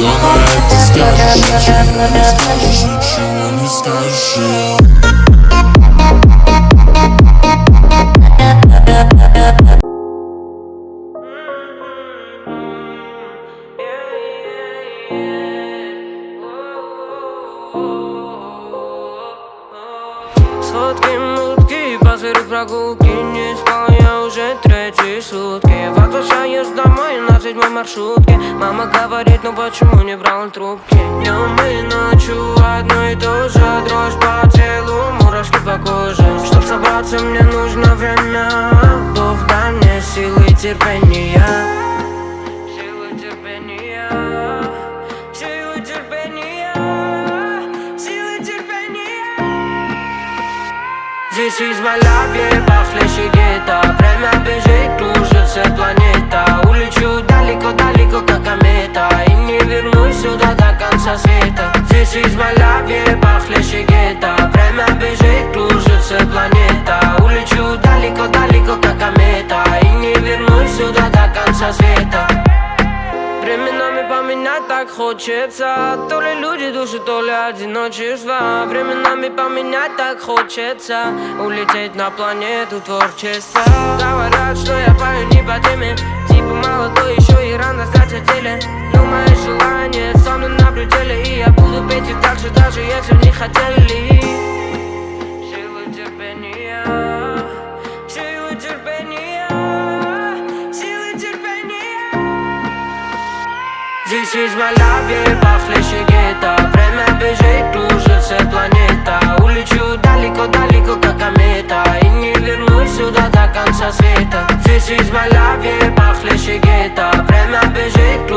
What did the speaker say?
Все на это скажешь, ничего не скажешь, ничего не скажешь. Сладкие мутки, позыры прогулки. Не спал я уже третьи сутки. Возвращаюсь домой на 7-й маршрутке. Мама говорит, ну почему не брал трубки? Днем и ночью одно и то же. Дрожь по телу, мурашки по коже. Чтоб собраться, мне нужно время. Бог дай мне силы и терпения. Силы терпения. Силы терпения. Силы терпения. This is my life, yeah, похлеще гетто. Время бежит, кружится планета. Улечу далеко-далеко, как комета. И не вернусь сюда до конца света. This is my life, yeah, похлеще гетто. Время бежит, кружится планета. Улечу далеко-далеко, как комета. И не вернусь сюда до конца света. Временами поменять так хочется. То ли люди души, то ли одиночество. Временами поменять так хочется. Улететь на планету творчества. Говорят, что я пою не по теме. Типа молодой, еще и рано стать о деле. Но мои желания со мной на пределе. И я буду петь их дальше, даже если не хотели. Силы терпения. Силы терпения. Силы терпения. This is my life, yeah, похлеще гетто. Время бежит, кружится планета. Улечу далеко-далеко, как комета. И не вернусь сюда до конца света. This is my life, yeah, похлеще гетто. Время бежит,